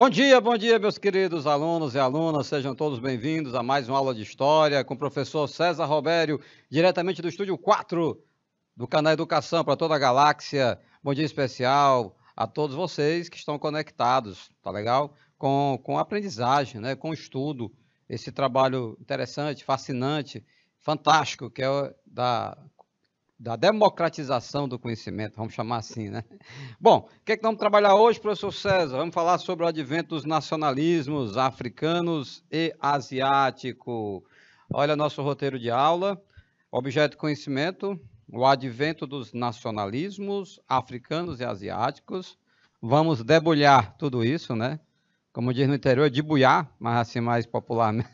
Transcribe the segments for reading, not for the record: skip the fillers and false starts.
Bom dia, meus queridos alunos e alunas, sejam todos bem-vindos a mais uma aula de História com o professor César Robério, diretamente do Estúdio 4 do canal Educação para toda a galáxia. Bom dia especial a todos vocês que estão conectados, tá legal? Com a aprendizagem, né? Com o estudo, esse trabalho interessante, fascinante, fantástico, que é da democratização do conhecimento, vamos chamar assim, né? Bom, o que é que vamos trabalhar hoje, professor César? Vamos falar sobre o advento dos nacionalismos africanos e asiático. Olha nosso roteiro de aula, objeto de conhecimento, o advento dos nacionalismos africanos e asiáticos. Vamos debulhar tudo isso, né? Como diz no interior, debulhar, mas assim mais popularmente,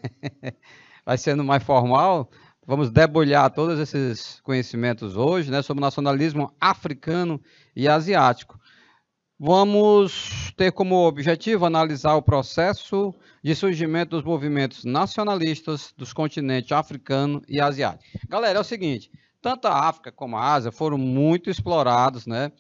vai sendo mais formal. Vamos debulhar todos esses conhecimentos hoje, né, sobre o nacionalismo africano e asiático. Vamos ter como objetivo analisar o processo de surgimento dos movimentos nacionalistas dos continentes africano e asiático. Galera, é o seguinte, tanto a África como a Ásia foram muito explorados, né,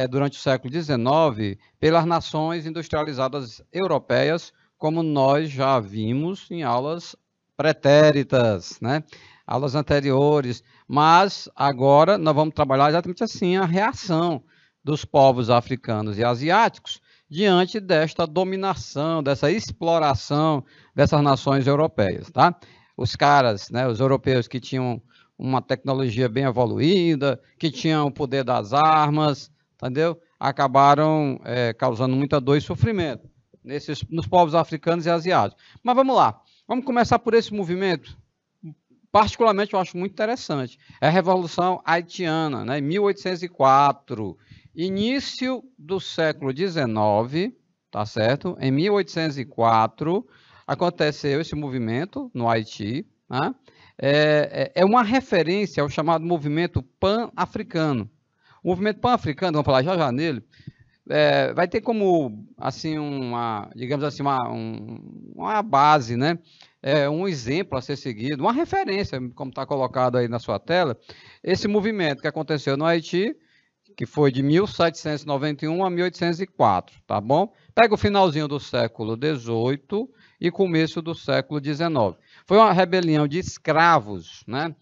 durante o século XIX pelas nações industrializadas europeias, como nós já vimos em aulas pretéritas, né? Aulas anteriores, mas agora nós vamos trabalhar exatamente assim, a reação dos povos africanos e asiáticos diante desta dominação, dessa exploração dessas nações europeias, tá? Os caras, né, os europeus que tinham uma tecnologia bem evoluída, que tinham o poder das armas, entendeu? Acabaram causando muita dor e sofrimento nos povos africanos e asiáticos. Mas vamos lá, vamos começar por esse movimento. Particularmente, eu acho muito interessante. É a Revolução Haitiana, né, em 1804. Início do século XIX, tá certo? Em 1804, aconteceu esse movimento no Haiti, né? É uma referência ao chamado movimento pan-africano. O movimento pan-africano, vamos falar já nele, vai ter como, assim, digamos assim, uma base, né? Um exemplo a ser seguido, uma referência, como está colocado aí na sua tela, esse movimento que aconteceu no Haiti, que foi de 1791 a 1804, tá bom? Pega o finalzinho do século XVIII e começo do século XIX. Foi uma rebelião de escravos, né?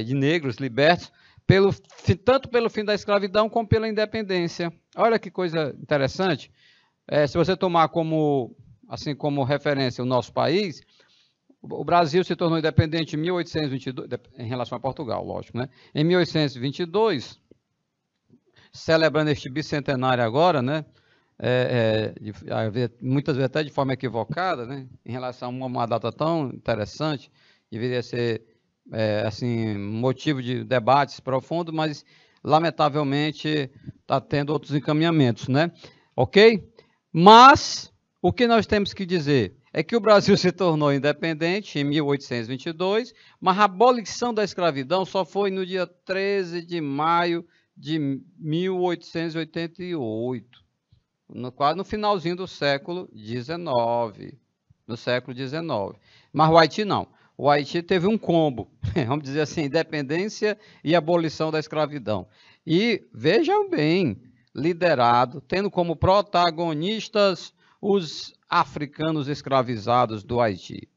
De negros libertos, tanto pelo fim da escravidão como pela independência. Olha que coisa interessante. Se você tomar como referência o nosso país, o Brasil se tornou independente em 1822, em relação a Portugal, lógico, né? Em 1822, celebrando este bicentenário agora, né? Muitas vezes até de forma equivocada, né? Em relação a uma data tão interessante, deveria ser assim, motivo de debates profundos, mas lamentavelmente está tendo outros encaminhamentos, né? Ok? Mas o que nós temos que dizer é que o Brasil se tornou independente em 1822, mas a abolição da escravidão só foi no dia 13 de maio de 1888, quase no finalzinho do século XIX. Mas o Haiti não. O Haiti teve um combo, vamos dizer assim, independência e abolição da escravidão. E vejam bem, liderado, tendo como protagonistas os africanos escravizados do Haiti.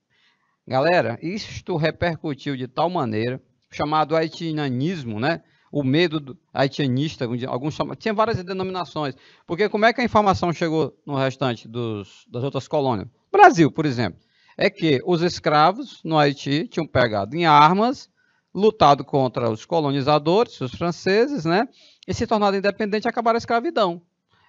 Galera, isto repercutiu de tal maneira, chamado haitianismo, né? O medo haitianista, alguns chamam, tinha várias denominações, porque como é que a informação chegou no restante das outras colônias? Brasil, por exemplo, é que os escravos no Haiti tinham pegado em armas, lutado contra os colonizadores, os franceses, né? E se tornado independente e acabaram a escravidão.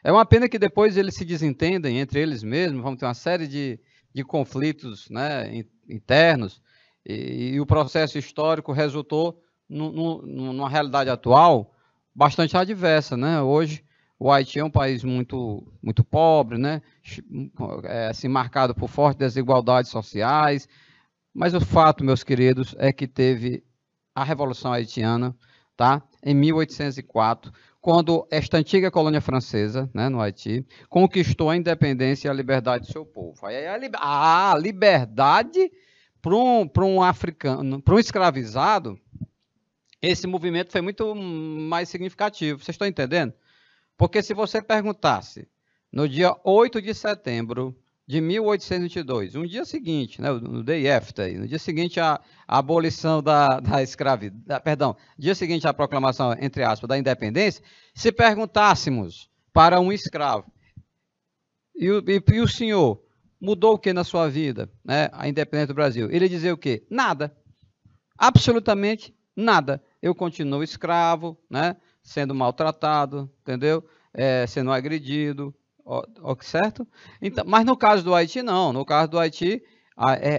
É uma pena que depois eles se desentendem entre eles mesmos, vão ter uma série de conflitos, né, internos, e o processo histórico resultou numa realidade atual bastante adversa, né? Hoje o Haiti é um país muito, muito pobre, né? Assim, marcado por fortes desigualdades sociais, mas o fato, meus queridos, é que teve a Revolução Haitiana, tá? Em 1804, quando esta antiga colônia francesa, né, no Haiti, conquistou a independência e a liberdade do seu povo. Aí a liberdade para um africano, para um escravizado, esse movimento foi muito mais significativo. Vocês estão entendendo? Porque se você perguntasse no dia 8 de setembro de 1822, um dia seguinte, né, no day after, no dia seguinte à abolição da escravidão, perdão, dia seguinte à proclamação, entre aspas, da independência, se perguntássemos para um escravo, e o senhor mudou o que na sua vida, né, a independência do Brasil? Ele dizia o quê? Nada. Absolutamente nada. Eu continuo escravo, né, sendo maltratado, entendeu? Sendo agredido, certo? Então, mas no caso do Haiti, não. No caso do Haiti,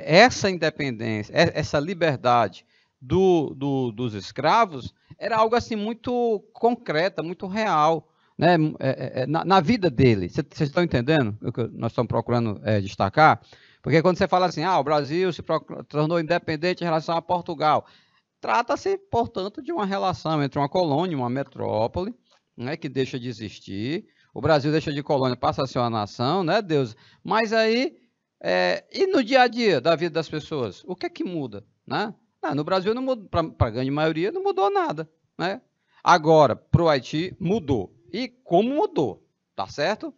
essa independência, essa liberdade dos escravos era algo assim muito concreta, muito real, né? Na vida dele. Vocês estão entendendo o que nós estamos procurando destacar? Porque quando você fala assim, o Brasil se tornou independente em relação a Portugal, trata-se, portanto, de uma relação entre uma colônia e uma metrópole, né, que deixa de existir. O Brasil deixa de colônia, passa a ser uma nação, né, Deus? Mas aí, e no dia a dia da vida das pessoas, o que é que muda, né? No Brasil, não muda, para a grande maioria, não mudou nada, né? Agora, para o Haiti, mudou. E como mudou, tá certo?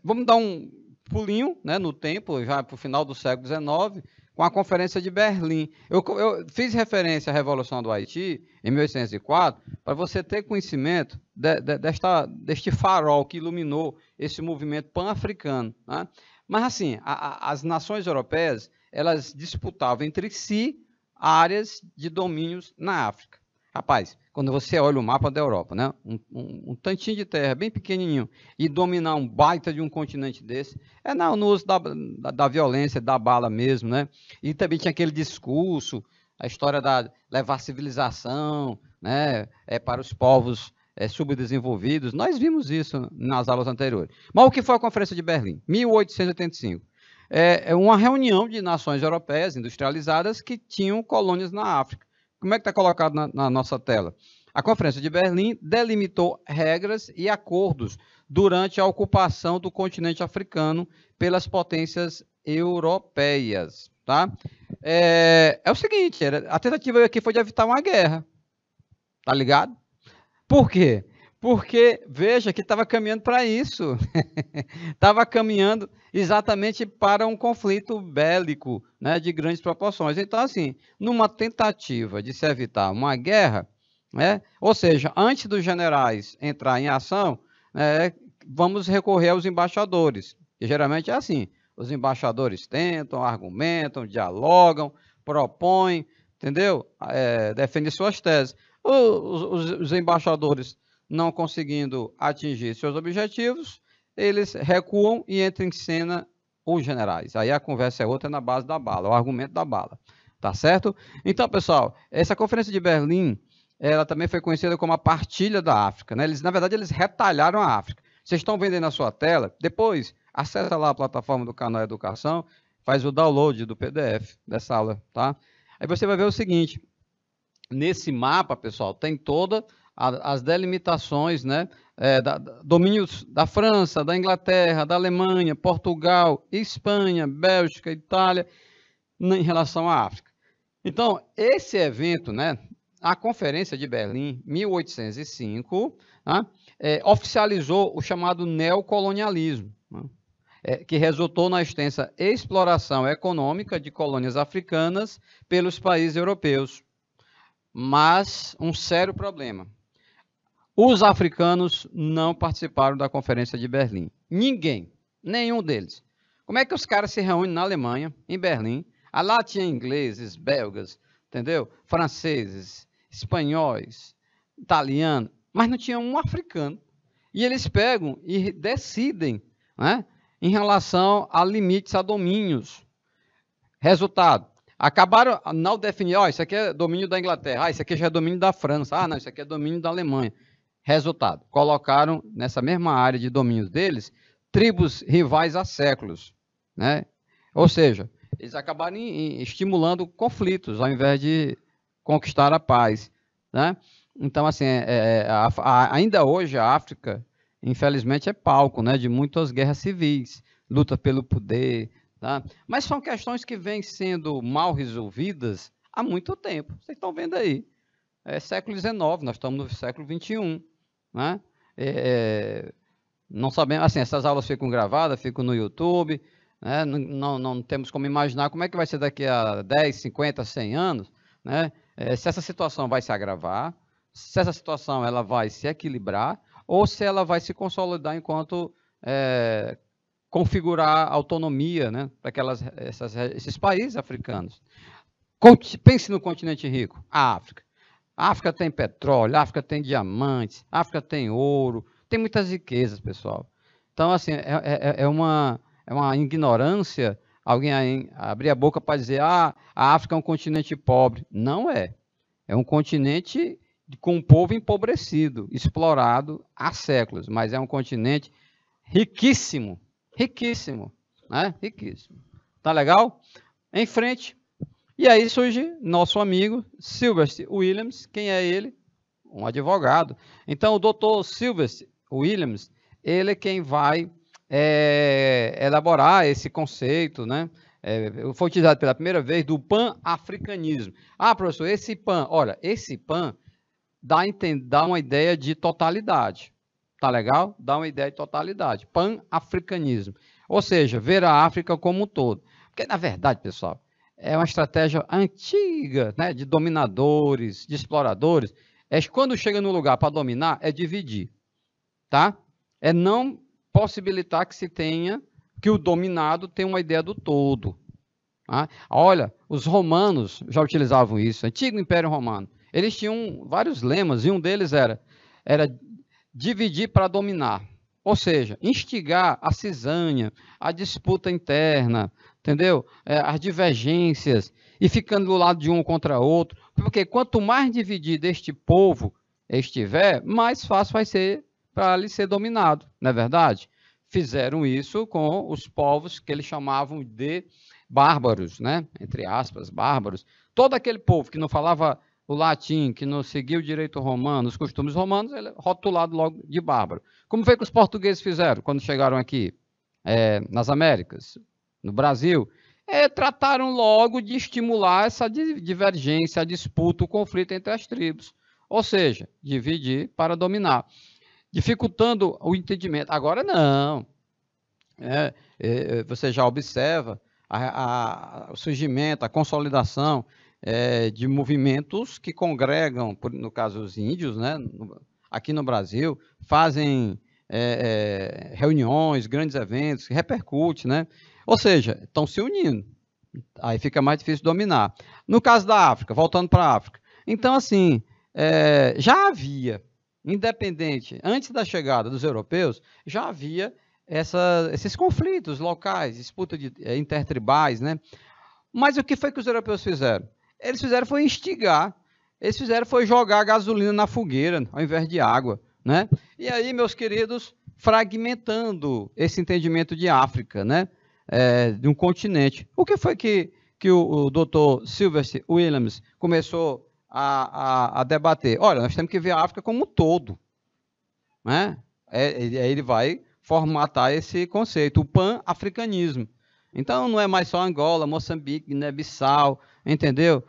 Vamos dar um pulinho, né, no tempo, já para o final do século XIX, com a Conferência de Berlim. Eu fiz referência à Revolução do Haiti, em 1804, para você ter conhecimento deste farol que iluminou esse movimento pan-africano, né? Mas, assim, as nações europeias, elas disputavam entre si áreas de domínios na África. Rapaz, quando você olha o mapa da Europa, né, um tantinho de terra, bem pequenininho, e dominar um baita de um continente desse, no uso da violência, da bala mesmo, né? E também tinha aquele discurso, a história da levar civilização, né, para os povos subdesenvolvidos. Nós vimos isso nas aulas anteriores. Mas o que foi a Conferência de Berlim? 1885. É uma reunião de nações europeias industrializadas que tinham colônias na África. Como é que está colocado na nossa tela? A Conferência de Berlim delimitou regras e acordos durante a ocupação do continente africano pelas potências europeias. Tá? É o seguinte, a tentativa aqui foi de evitar uma guerra. Tá ligado? Por quê? Porque, veja, que estava caminhando para isso. Estava caminhando exatamente para um conflito bélico, né, de grandes proporções. Então, assim, numa tentativa de se evitar uma guerra, né, ou seja, antes dos generais entrar em ação, vamos recorrer aos embaixadores. E geralmente é assim, os embaixadores tentam, argumentam, dialogam, propõem, entendeu? Defendem suas teses. Os embaixadores não conseguindo atingir seus objetivos, eles recuam e entram em cena os generais. Aí a conversa é outra na base da bala, o argumento da bala. Tá certo? Então, pessoal, essa Conferência de Berlim, ela também foi conhecida como a partilha da África, né? Na verdade, eles retalharam a África. Vocês estão vendo aí na sua tela? Depois, acessa lá a plataforma do canal Educação, faz o download do PDF dessa aula, tá? Aí você vai ver o seguinte, nesse mapa, pessoal, tem toda as delimitações, né, domínios da França, da Inglaterra, da Alemanha, Portugal, Espanha, Bélgica, Itália, em relação à África. Então, esse evento, né, a Conferência de Berlim, 1805, né, oficializou o chamado neocolonialismo, né, que resultou na extensa exploração econômica de colônias africanas pelos países europeus. Mas um sério problema. Os africanos não participaram da Conferência de Berlim. Ninguém, nenhum deles. Como é que os caras se reúnem na Alemanha, em Berlim? Lá tinha ingleses, belgas, entendeu? Franceses, espanhóis, italianos, mas não tinha um africano. E eles pegam e decidem, né, em relação a limites, a domínios. Resultado. Acabaram não definir, isso aqui é domínio da Inglaterra, isso aqui já é domínio da França, não, isso aqui é domínio da Alemanha. Resultado, colocaram nessa mesma área de domínios deles, tribos rivais há séculos, né? Ou seja, eles acabaram estimulando conflitos, ao invés de conquistar a paz, né? Então, assim, ainda hoje a África, infelizmente, é palco, né, de muitas guerras civis, luta pelo poder, tá? Mas são questões que vêm sendo mal resolvidas há muito tempo. Vocês estão vendo aí. Século XIX, nós estamos no século XXI. Né? Não sabemos, assim, essas aulas ficam gravadas, ficam no YouTube, né? Não temos como imaginar como é que vai ser daqui a 10, 50, 100 anos, né? Se essa situação vai se agravar, se essa situação ela vai se equilibrar, ou se ela vai se consolidar enquanto configurar autonomia, né, para esses países africanos. Pense no continente rico, a África. A África tem petróleo, a África tem diamantes, a África tem ouro, tem muitas riquezas, pessoal. Então, assim, é uma ignorância alguém abrir a boca para dizer a África é um continente pobre. Não é. É um continente com um povo empobrecido, explorado há séculos, mas é um continente riquíssimo, riquíssimo, né? Riquíssimo. Tá legal? Em frente. E aí surge nosso amigo Sylvester Williams. Quem é ele? Um advogado. Então, o doutor Sylvester Williams, ele é quem vai elaborar esse conceito, né? Foi utilizado pela primeira vez do pan-africanismo. Ah, professor, esse pan, olha, esse pan dá uma ideia de totalidade. Tá legal? Dá uma ideia de totalidade. Pan-africanismo. Ou seja, ver a África como um todo. Porque, na verdade, pessoal, é uma estratégia antiga, né, de dominadores, de exploradores. Quando chega no lugar para dominar, é dividir. Tá? É não possibilitar que o dominado tenha uma ideia do todo. Tá? Olha, os romanos já utilizavam isso, antigo Império Romano. Eles tinham vários lemas, e um deles era dividir para dominar. Ou seja, instigar a cisânia, a disputa interna, entendeu? As divergências, e ficando do lado de um contra outro. Porque quanto mais dividido este povo estiver, mais fácil vai ser para ele ser dominado, não é verdade? Fizeram isso com os povos que eles chamavam de bárbaros, né? Entre aspas, bárbaros. Todo aquele povo que não falava o latim, que não seguia o direito romano, os costumes romanos, ele é rotulado logo de bárbaro. Como foi que os portugueses fizeram quando chegaram aqui, nas Américas, no Brasil? Trataram logo de estimular essa divergência, a disputa, o conflito entre as tribos. Ou seja, dividir para dominar, dificultando o entendimento. Agora não. Você já observa o surgimento, a consolidação de movimentos que congregam, no caso os índios, né, aqui no Brasil, fazem reuniões, grandes eventos, que repercute, né? Ou seja, estão se unindo. Aí fica mais difícil dominar. No caso da África, voltando para a África. Então, assim, já havia, independente, antes da chegada dos europeus, já havia esses conflitos locais, disputa intertribais, né? Mas o que foi que os europeus fizeram? Eles fizeram foi instigar, eles fizeram foi jogar gasolina na fogueira, ao invés de água, né? E aí, meus queridos, fragmentando esse entendimento de África, né? De um continente. O que foi que o Dr. Sylvester Williams começou a debater? Olha, nós temos que ver a África como um todo, né? Aí ele vai formatar esse conceito, o pan-africanismo. Então, não é mais só Angola, Moçambique, Guiné-Bissau, entendeu?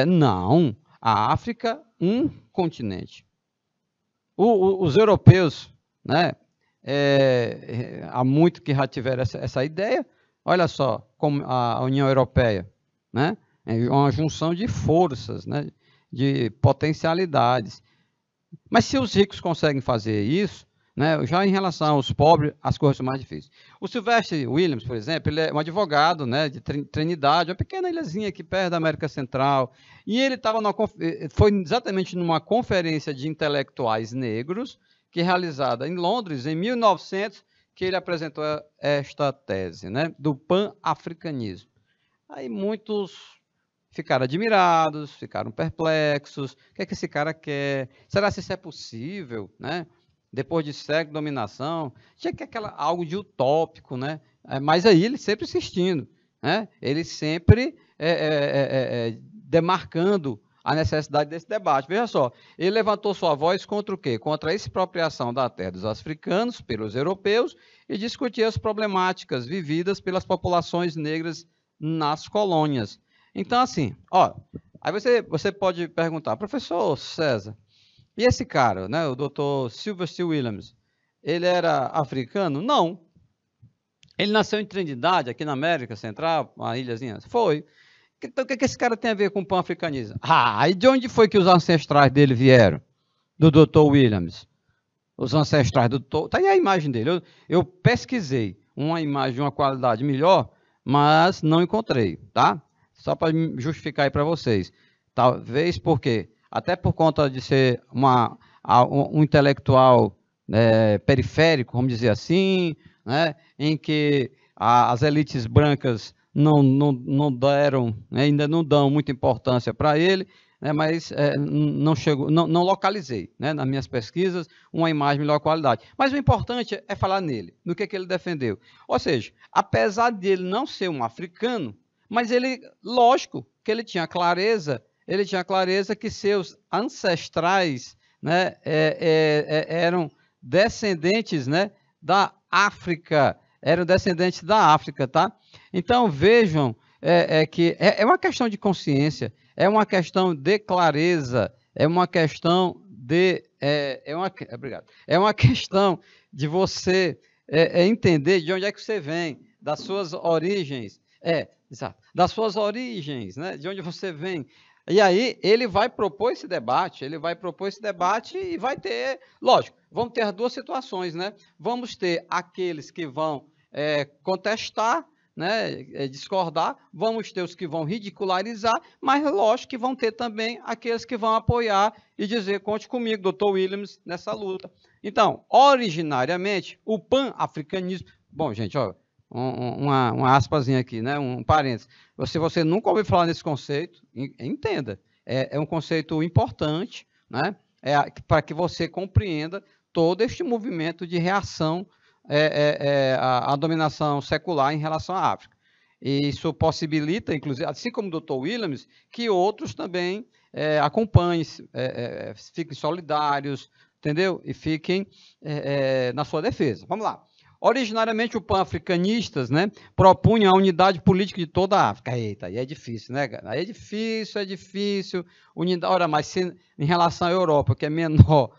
Não, a África, um continente. Os europeus, né, há muito que já tiveram essa ideia. Olha só, como a União Europeia, né, é uma junção de forças, né, de potencialidades. Mas se os ricos conseguem fazer isso, né, já em relação aos pobres, as coisas são mais difíceis. O Sylvester Williams, por exemplo, ele é um advogado, né, de Trinidade, uma pequena ilhazinha aqui perto da América Central, e ele foi exatamente numa conferência de intelectuais negros, que é realizada em Londres, em 1900, que ele apresentou esta tese, né, do pan-africanismo. Aí muitos ficaram admirados, ficaram perplexos, o que é que esse cara quer? Será que isso é possível, né? Depois de séculos de dominação, tinha que algo de utópico, né? Mas aí ele sempre insistindo, né? Ele sempre demarcando a necessidade desse debate. Veja só, ele levantou sua voz contra o quê? Contra a expropriação da terra dos africanos pelos europeus e discutia as problemáticas vividas pelas populações negras nas colônias. Então, assim, aí você pode perguntar, professor César, e esse cara, né, o Dr. Sylvester Williams, ele era africano? Não. Ele nasceu em Trindade, aqui na América Central, uma ilhazinha. Foi. Então, o que esse cara tem a ver com o pan-africanismo? Ah, e de onde foi que os ancestrais dele vieram? Do Dr. Williams. Os ancestrais do Dr. Está aí a imagem dele. Eu pesquisei uma imagem de uma qualidade melhor, mas não encontrei, tá? Só para justificar aí para vocês. Talvez porque, até por conta de ser um intelectual periférico, vamos dizer assim, né, em que as elites brancas não deram, ainda não dão muita importância para ele, mas não localizei, nas minhas pesquisas, uma imagem de melhor qualidade. Mas o importante é falar nele, no que ele defendeu. Ou seja, apesar de ele não ser um africano, mas ele, lógico, que ele tinha clareza que seus ancestrais eram descendentes da África, tá? Então, vejam que é uma questão de consciência, é uma questão de clareza, é uma questão de você entender de onde é que você vem, das suas origens, exato, das suas origens, de onde você vem. E aí ele vai propor esse debate, e vai ter, lógico, vamos ter duas situações, Vamos ter aqueles que vão contestar, discordar, vamos ter os que vão ridicularizar, mas lógico que vão ter também aqueles que vão apoiar e dizer, conte comigo, Dr. Williams, nessa luta. Então, originariamente, o pan-africanismo... Bom, gente, ó, uma aspazinha aqui, um parênteses. Se você nunca ouviu falar nesse conceito, entenda. É um conceito importante, para que você compreenda todo este movimento de reação à dominação secular em relação à África. E isso possibilita, inclusive, assim como o Dr. Williams, que outros também acompanhem, fiquem solidários, entendeu? E fiquem na sua defesa. Vamos lá. Originariamente, os pan-africanistas propunham a unidade política de toda a África. Eita, aí é difícil, Aí é difícil. Unidade, ora, mas em relação à Europa, que é menor,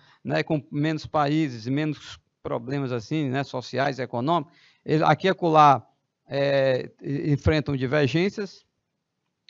com menos países e menos problemas assim, sociais e econômicos, aqui e acolá enfrentam divergências.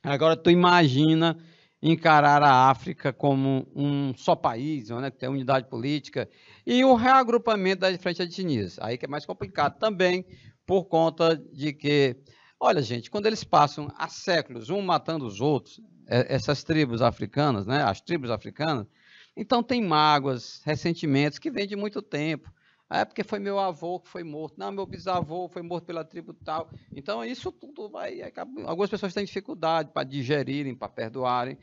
Agora, tu imagina encarar a África como um só país, que tem unidade política, e o reagrupamento das diferentes etnias. Aí que é mais complicado também, por conta de que, olha, gente, quando eles passam há séculos, um matando os outros, essas tribos africanas, as tribos africanas, então tem mágoas, ressentimentos que vêm de muito tempo. Porque foi meu avô que foi morto. Não, meu bisavô foi morto pela tribo tal. Então, isso tudo vai... Algumas pessoas têm dificuldade para digerirem, para perdoarem,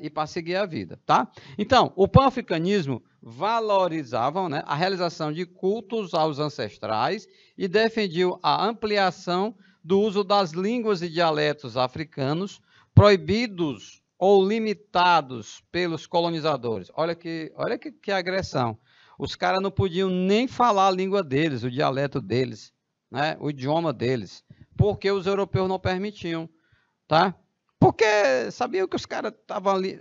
e para seguir a vida, tá? Então, o pan-africanismo valorizava a realização de cultos aos ancestrais e defendiam a ampliação do uso das línguas e dialetos africanos proibidos ou limitados pelos colonizadores. Olha que agressão. Os caras não podiam nem falar a língua deles, o dialeto deles, o idioma deles, porque os europeus não permitiam, tá? Porque sabiam que os caras estavam ali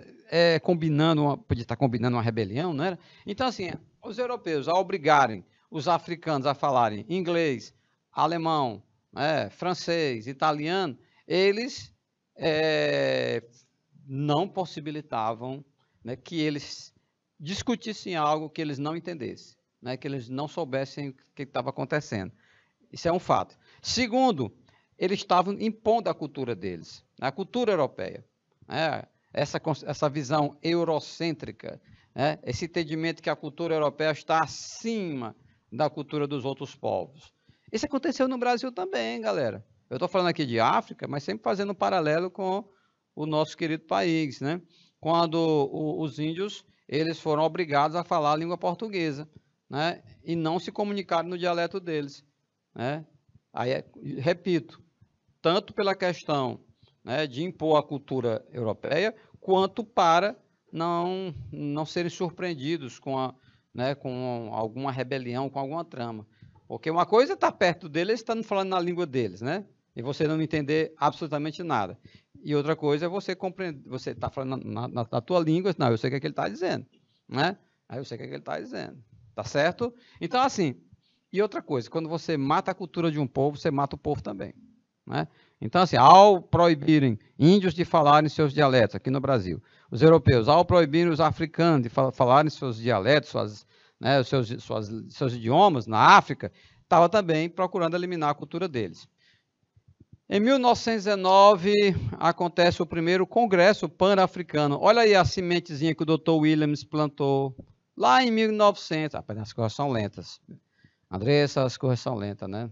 podia estar combinando uma rebelião, não era? Então, assim, os europeus, ao obrigarem os africanos a falarem inglês, alemão, francês, italiano, eles não possibilitavam que eles discutissem algo que eles não entendessem, que eles não soubessem o que estava acontecendo. Isso é um fato. Segundo, eles estavam impondo a cultura deles, a cultura europeia. Essa visão eurocêntrica, esse entendimento que a cultura europeia está acima da cultura dos outros povos. Isso aconteceu no Brasil também, galera. Eu estou falando aqui de África, mas sempre fazendo um paralelo com o nosso querido país, Quando os índios eles foram obrigados a falar a língua portuguesa, e não se comunicaram no dialeto deles. Aí, repito, tanto pela questão de impor a cultura europeia, quanto para não serem surpreendidos com alguma rebelião, com alguma trama. Porque uma coisa é estar perto deles, estando falando na língua deles, e você não entender absolutamente nada. E outra coisa é você compreender, você está falando na tua língua, não, eu sei o que ele está dizendo, Aí eu sei o que ele está dizendo, tá certo? Então, assim, E outra coisa, quando você mata a cultura de um povo, você mata o povo também, né? Então, assim, ao proibirem índios de falarem seus dialetos aqui no Brasil, os europeus, ao proibirem os africanos de falarem seus dialetos, né, seus idiomas na África, estava também procurando eliminar a cultura deles. Em 1919, acontece o primeiro Congresso Pan-Africano. Olha aí a sementezinha que o Dr. Williams plantou lá em 1900. As coisas são lentas. Andressa, as coisas são lentas, né?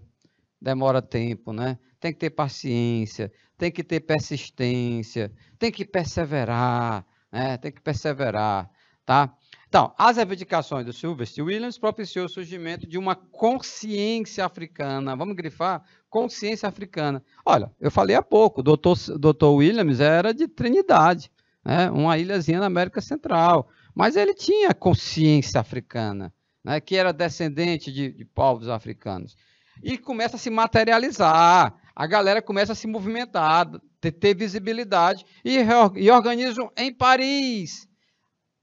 Demora tempo, né? Tem que ter paciência, tem que ter persistência, tem que perseverar, né? Tem que perseverar, tá? Então, as reivindicações do Sylvester Williams propiciou o surgimento de uma consciência africana. Vamos grifar? Consciência africana. Olha, eu falei há pouco, o Dr. Williams era de Trinidade, né? Uma ilhazinha na América Central, mas ele tinha consciência africana, né? Que era descendente de povos africanos. E começa a se materializar, a galera começa a se movimentar, ter visibilidade, e organizam em Paris,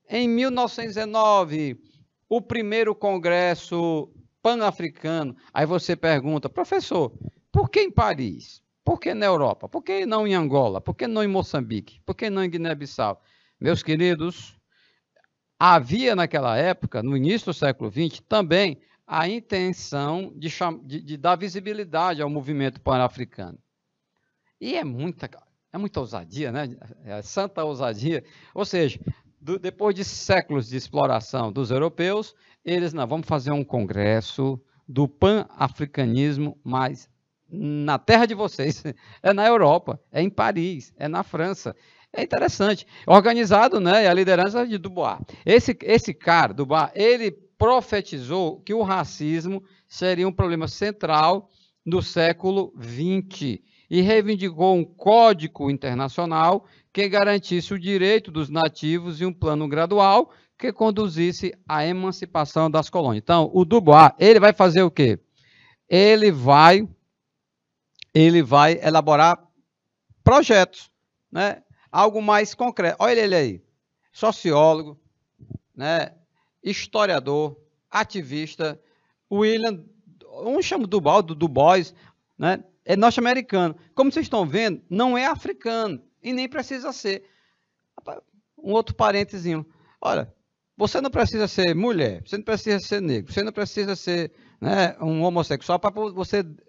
em 1919, o primeiro Congresso Pan-Africano. Aí você pergunta, professor, por que em Paris? Por que na Europa? Por que não em Angola? Por que não em Moçambique? Por que não em Guiné-Bissau? Meus queridos, havia naquela época, no início do século XX, também a intenção de dar visibilidade ao movimento pan-africano. E é muita ousadia, né? É santa ousadia. Ou seja, depois de séculos de exploração dos europeus, eles, não, vamos fazer um congresso do pan-africanismo, mas na terra de vocês, é na Europa, é em Paris, é na França. É interessante. Organizado, né, a liderança de Dubois. Esse cara, Dubois, ele profetizou que o racismo seria um problema central no século XX e reivindicou um código internacional que garantisse o direito dos nativos e um plano gradual que conduzisse à emancipação das colônias. Então, o Dubois, ele vai fazer o quê? Ele vai elaborar projetos, né? Algo mais concreto. Olha ele aí, sociólogo, né? Historiador, ativista, William, um chama Du Bois, né? É norte-americano. Como vocês estão vendo, não é africano e nem precisa ser. Um outro parênteses. Olha, você não precisa ser mulher, você não precisa ser negro, você não precisa ser, né, um homossexual para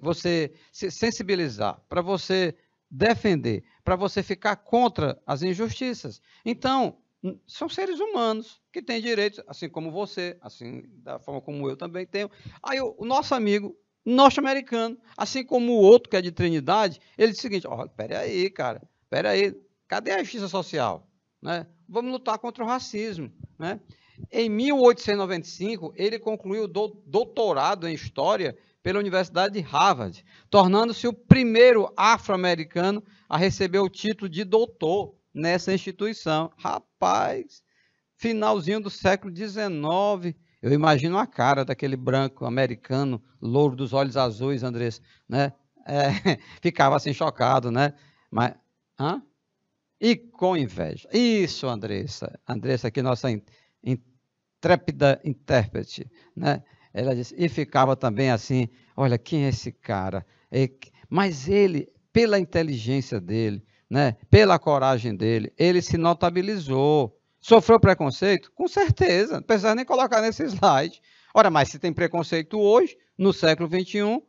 você se sensibilizar, para você defender, para você ficar contra as injustiças. Então, são seres humanos que têm direitos, assim como você, assim da forma como eu também tenho. Aí o nosso amigo norte-americano, assim como o outro que é de Trinidade, ele disse o seguinte: peraí, cara, peraí, cadê a justiça social? Né? Vamos lutar contra o racismo. Né? Em 1895, ele concluiu o doutorado em História pela Universidade de Harvard, tornando-se o primeiro afro-americano a receber o título de doutor nessa instituição. Rapaz, finalzinho do século XIX, eu imagino a cara daquele branco americano, louro dos olhos azuis, Andressa, né? Ficava assim chocado, né? Mas, e com inveja. Isso, Andressa. Andressa, aqui, nossa intrépida intérprete, né? Ela disse, e ficava também assim, olha, quem é esse cara? Mas ele, pela inteligência dele, né, pela coragem dele, ele se notabilizou. Sofreu preconceito? Com certeza, não precisa nem colocar nesse slide. Ora, mas se tem preconceito hoje, no século XXI,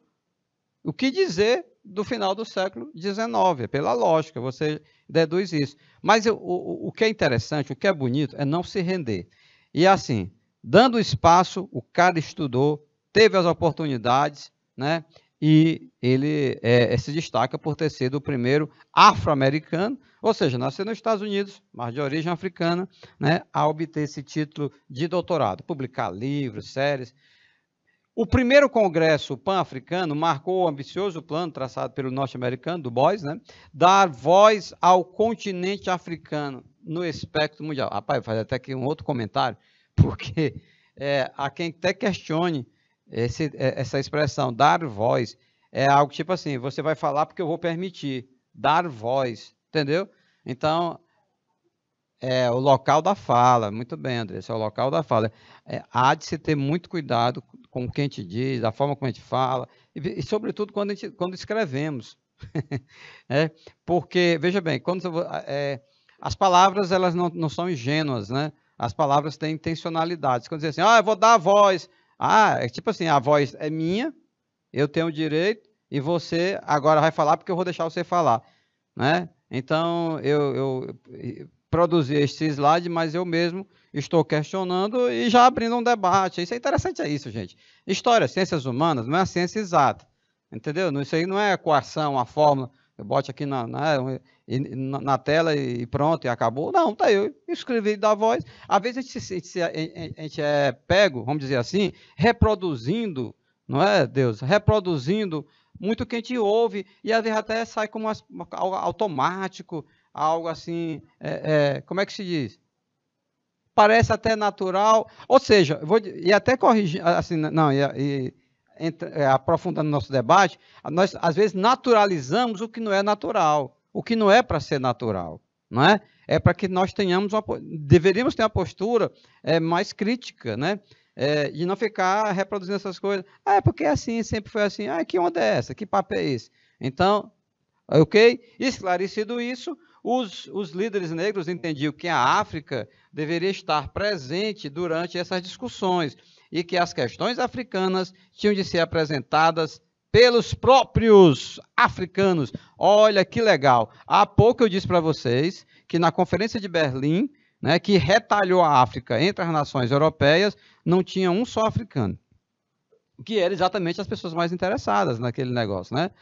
o que dizer do final do século XIX? Pela lógica, você deduz isso. Mas o que é interessante, o que é bonito, é não se render. E assim, dando espaço, o cara estudou, teve as oportunidades, né? E ele se destaca por ter sido o primeiro afro-americano, ou seja, nasceu nos Estados Unidos, mas de origem africana, né, a obter esse título de doutorado, publicar livros, séries. O primeiro congresso pan-africano marcou o ambicioso plano traçado pelo norte-americano, Du Bois, né, dar voz ao continente africano no espectro mundial. Rapaz, vou fazer até aqui um outro comentário, porque há quem até questione essa expressão, dar voz, é algo tipo assim, você vai falar porque eu vou permitir, dar voz, entendeu? Então, É o local da fala, muito bem, Andressa, é o local da fala. Há de se ter muito cuidado com o que a gente diz, da forma como a gente fala, sobretudo quando escrevemos. É, porque, veja bem, as palavras elas não são ingênuas, né? As palavras têm intencionalidades. Quando diz assim, eu vou dar a voz. É tipo assim, a voz é minha, eu tenho o direito, e você agora vai falar porque eu vou deixar você falar, né? Então, eu produzi este slide, mas eu mesmo estou questionando e já abrindo um debate. Isso é interessante, é isso, gente. História, ciências humanas, não é a ciência exata, entendeu? Isso aí não é coação, a fórmula, eu bote aqui na tela e pronto, e acabou. Não, tá aí, eu escrevi da voz. Às vezes a gente é pego, vamos dizer assim, reproduzindo, não é, Deus? Reproduzindo muito o que a gente ouve, e às vezes até sai como algo automático, algo assim, como é que se diz? Parece até natural, ou seja, e até corrigir, assim, não, aprofundando nosso debate, nós às vezes naturalizamos o que não é natural, o que não é para ser natural, não é? É para que nós deveríamos ter uma postura mais crítica, né? De não ficar reproduzindo essas coisas. É porque é assim, sempre foi assim. Que onda é essa? Que papo é esse? Então, ok? Esclarecido isso, os líderes negros entendiam que a África deveria estar presente durante essas discussões e que as questões africanas tinham de ser apresentadas pelos próprios africanos. Olha que legal. Há pouco eu disse para vocês que na Conferência de Berlim, né, que retalhou a África entre as nações europeias, não tinha um só africano, que eram exatamente as pessoas mais interessadas naquele negócio, né?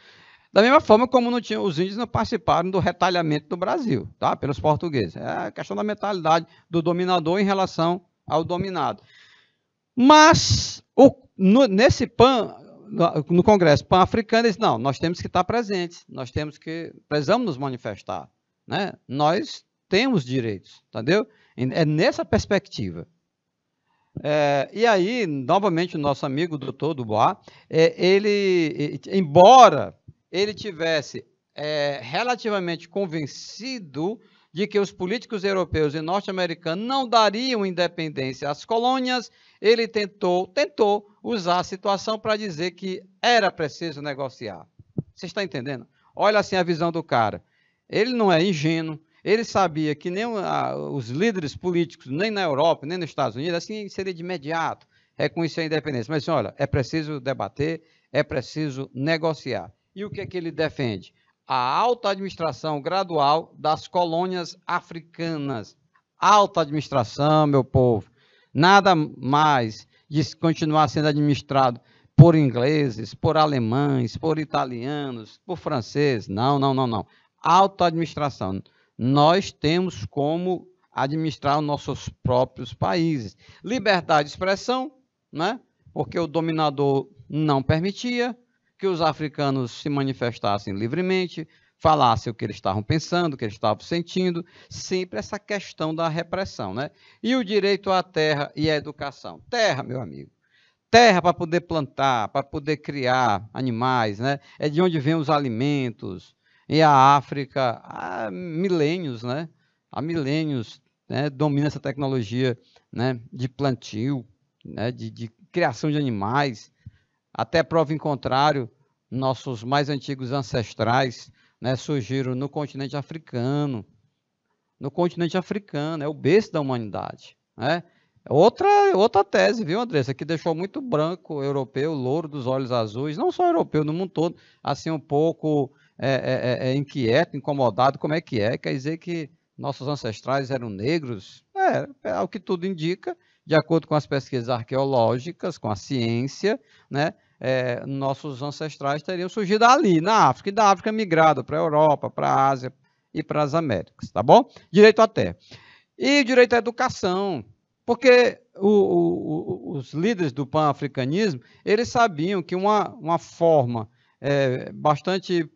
Da mesma forma como os índios não participaram do retalhamento do Brasil, tá? Pelos portugueses. É a questão da mentalidade do dominador em relação ao dominado. Mas, nesse no Congresso Pan-Africano, eles não, nós temos que estar presentes, precisamos nos manifestar, né? Nós temos direitos, entendeu? É nessa perspectiva. E aí, novamente, o nosso amigo doutor Dubois, embora ele tivesse relativamente convencido de que os políticos europeus e norte-americanos não dariam independência às colônias, ele tentou usar a situação para dizer que era preciso negociar. Você está entendendo? Olha assim a visão do cara. Ele não é ingênuo, ele sabia que nem os líderes políticos, nem na Europa, nem nos Estados Unidos, assim seria de imediato reconhecer a independência. Mas, olha, é preciso debater, é preciso negociar. E o que é que ele defende? A alta administração gradual das colônias africanas. Alta administração, meu povo. Nada mais de continuar sendo administrado por ingleses, por alemães, por italianos, por franceses. Não, não, não, não. Alta administração. Nós temos como administrar os nossos próprios países. Liberdade de expressão, né? Porque o dominador não permitia que os africanos se manifestassem livremente, falassem o que eles estavam pensando, o que eles estavam sentindo, sempre essa questão da repressão, né? E o direito à terra e à educação. Terra, meu amigo. Terra para poder plantar, para poder criar animais, né? É de onde vêm os alimentos. E a África, há milênios, né? Há milênios, né? Domina essa tecnologia, né? De plantio, né? De criação de animais. Até prova em contrário, nossos mais antigos ancestrais, né, surgiram no continente africano. No continente africano, é o berço da humanidade, né? Outra tese, viu, Andressa, que deixou muito branco o europeu, louro dos olhos azuis, não só europeu, no mundo todo, assim um pouco inquieto, incomodado, como é que é? Quer dizer que nossos ancestrais eram negros? É o que tudo indica, de acordo com as pesquisas arqueológicas, com a ciência, né? Nossos ancestrais teriam surgido ali, na África, e da África migrado para a Europa, para a Ásia e para as Américas, tá bom? Direito à terra. E direito à educação, porque os líderes do pan-africanismo, eles sabiam que uma forma bastante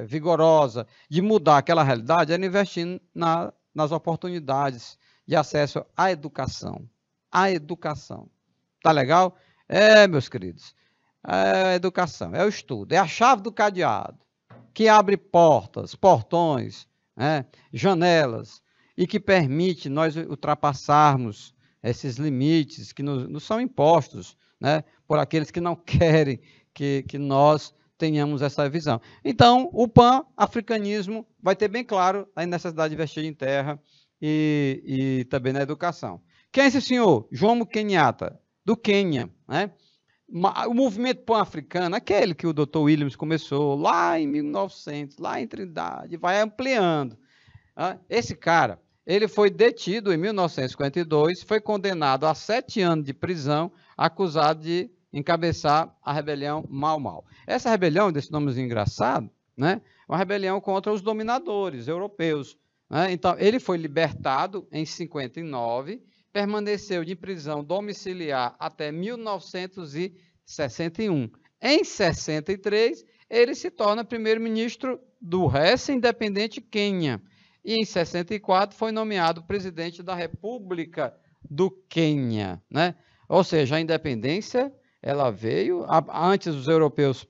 vigorosa de mudar aquela realidade era investir nas oportunidades de acesso à educação. À educação. Tá legal? Meus queridos, a educação, é o estudo, é a chave do cadeado, que abre portas, portões, janelas, e que permite nós ultrapassarmos esses limites que nos são impostos, né, por aqueles que não querem que nós tenhamos essa visão. Então, o pan-africanismo vai ter bem claro a necessidade de investir em terra e também na educação. Quem é esse senhor? Jomo Kenyatta, do Quênia, né? O movimento pan-africano, aquele que o Dr. Williams começou lá em 1900, lá em Trindade, vai ampliando. Esse cara, ele foi detido em 1952, foi condenado a 7 anos de prisão, acusado de encabeçar a rebelião Mau Mau. Essa rebelião, desse nome engraçado, né, é uma rebelião contra os dominadores europeus. Né? Então, ele foi libertado em 59, permaneceu de prisão domiciliar até 1961. Em 63, ele se torna primeiro-ministro do recém-independente Quênia. E em 64 foi nomeado presidente da República do Quênia. Né? Ou seja, a independência ela veio, antes os europeus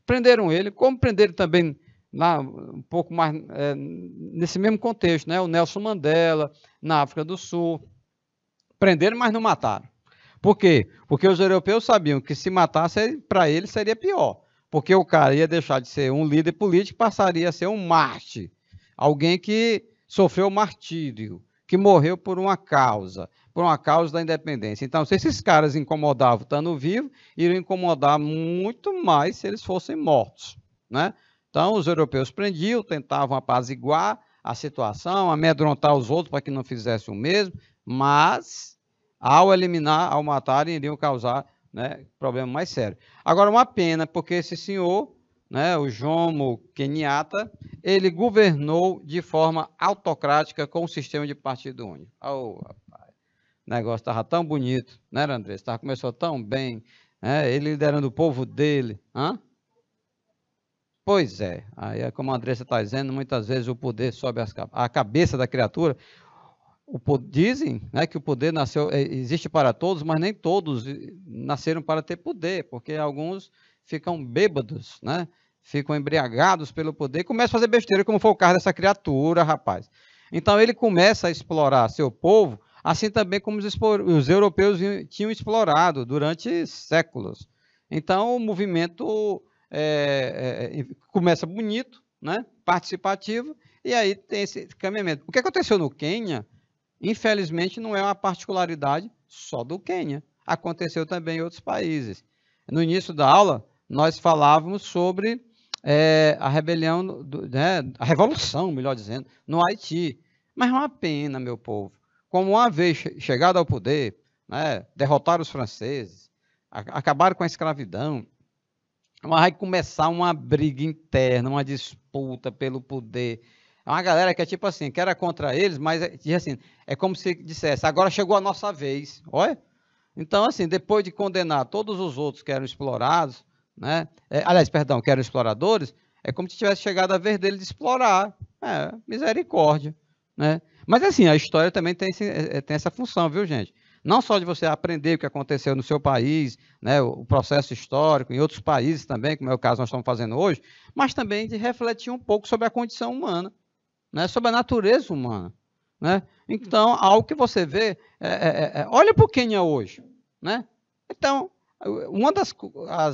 prenderam ele, como prenderam também lá, um pouco mais nesse mesmo contexto, né? O Nelson Mandela, na África do Sul. Prenderam, mas não mataram. Por quê? Porque os europeus sabiam que se matasse, para eles seria pior. Porque o cara ia deixar de ser um líder político e passaria a ser um mártir. Alguém que sofreu martírio, que morreu por uma causa da independência. Então, se esses caras incomodavam estando vivos, iriam incomodar muito mais se eles fossem mortos. Né? Então, os europeus prendiam, tentavam apaziguar a situação, amedrontar os outros para que não fizessem o mesmo, mas, ao eliminar, ao matarem, iriam causar, né, problema mais sério. Agora, uma pena, porque esse senhor, né, o Jomo Kenyatta, ele governou de forma autocrática com um sistema de partido único. Oh, rapaz, o negócio estava tão bonito, né, Andrés? Começou tão bem, né, ele liderando o povo dele. Pois é, aí, como a Andressa está dizendo, muitas vezes o poder sobe a cabeça da criatura. Dizem, né, que o poder existe para todos, mas nem todos nasceram para ter poder, porque alguns ficam bêbados, né, ficam embriagados pelo poder e começam a fazer besteira, como foi o caso dessa criatura, rapaz. Então ele começa a explorar seu povo, assim também como os europeus tinham explorado durante séculos. Então o movimento começa bonito, né, participativo, e aí tem esse caminhamento. O que aconteceu no Quênia, infelizmente, não é uma particularidade só do Quênia. Aconteceu também em outros países. No início da aula, nós falávamos sobre a rebelião, a revolução, melhor dizendo, no Haiti. Mas é uma pena, meu povo. Como uma vez chegado ao poder, né, derrotaram os franceses, acabaram com a escravidão, vai começar uma briga interna, uma disputa pelo poder. É uma galera que é tipo assim, que era contra eles, mas assim, é como se dissesse, agora chegou a nossa vez. Olha? Então, assim, depois de condenar todos os outros que eram explorados, né? Que eram exploradores, é como se tivesse chegado a vez dele de explorar. Misericórdia. Né? Mas, assim, a história também tem essa função, viu, gente? Não só de você aprender o que aconteceu no seu país, né, o processo histórico, em outros países também, como é o caso que nós estamos fazendo hoje, mas também de refletir um pouco sobre a condição humana, né, sobre a natureza humana. Né? Então, algo que você vê, olha para o Quênia hoje. Né? Então, uma das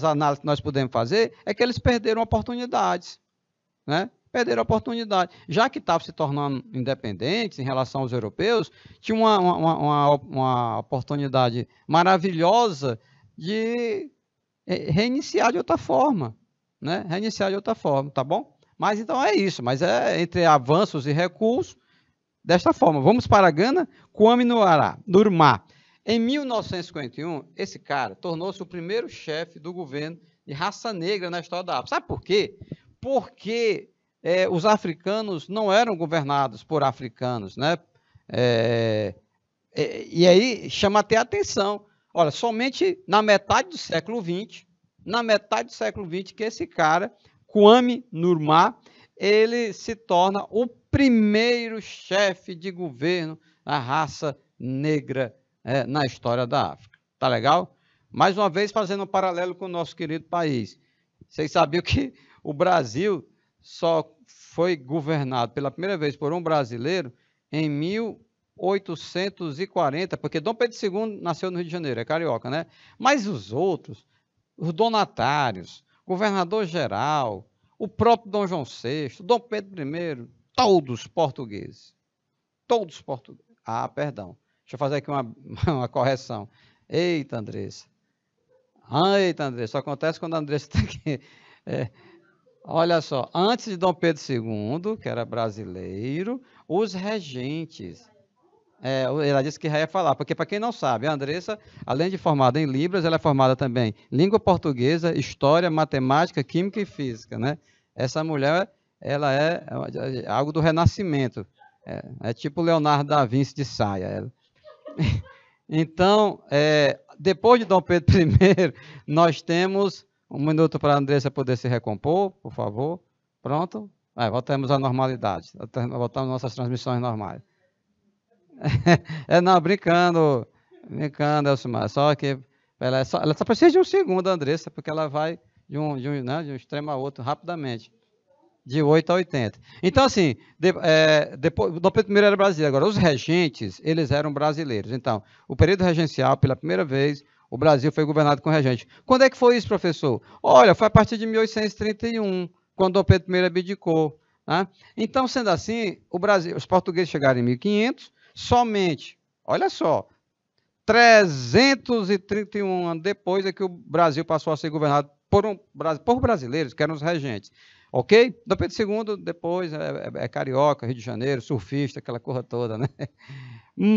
análises que nós podemos fazer é que eles perderam oportunidades. Né? Perderam a oportunidade. Já que estavam se tornando independentes em relação aos europeus, tinha uma oportunidade maravilhosa de reiniciar de outra forma. Né? Reiniciar de outra forma, tá bom? Mas então é isso, mas é entre avanços e recuos, desta forma. Vamos para a Gana, Kwame Nkrumah. Em 1951, esse cara tornou-se o primeiro chefe do governo de raça negra na história da África. Sabe por quê? Porque os africanos não eram governados por africanos, né? E aí chama até a atenção. Olha, somente na metade do século XX, que esse cara, Kwame Nkrumah, ele se torna o primeiro chefe de governo da raça negra na história da África. Tá legal? Mais uma vez, fazendo um paralelo com o nosso querido país. Vocês sabiam que o Brasil só foi governado pela primeira vez por um brasileiro em 1840, porque Dom Pedro II nasceu no Rio de Janeiro, é carioca, né? Mas os outros, os donatários, governador-geral, o próprio Dom João VI, Dom Pedro I, todos portugueses. Todos portugueses. Ah, perdão. Deixa eu fazer aqui uma correção. Eita, Andressa. Eita, Andressa. Só acontece quando a Andressa está aqui. Olha só, antes de Dom Pedro II, que era brasileiro, os regentes. Ela disse que já ia falar, porque para quem não sabe, a Andressa, além de formada em Libras, ela é formada também em língua portuguesa, história, matemática, química e física, né? Essa mulher, ela é algo do Renascimento. É tipo Leonardo da Vinci de saia. Ela. Então, depois de Dom Pedro I, nós temos... Um minuto para a Andressa poder se recompor, por favor. Pronto? Voltamos à normalidade. Voltamos às nossas transmissões normais. Não, brincando, Elcimar. Só que ela só precisa de um segundo, Andressa, porque ela vai de um extremo a outro rapidamente. De 8 a 80. Então, assim, depois, Dom Pedro I era brasileiro. Agora, os regentes, eles eram brasileiros. Então, o período regencial, pela primeira vez, o Brasil foi governado com regente. Quando é que foi isso, professor? Olha, foi a partir de 1831, quando Dom Pedro I abdicou. Né? Então, sendo assim, os portugueses chegaram em 1500, somente, olha só, 331 anos depois é que o Brasil passou a ser governado por brasileiros, que eram os regentes. Ok? Dom Pedro II, depois, é carioca, Rio de Janeiro, surfista, aquela coisa toda, né?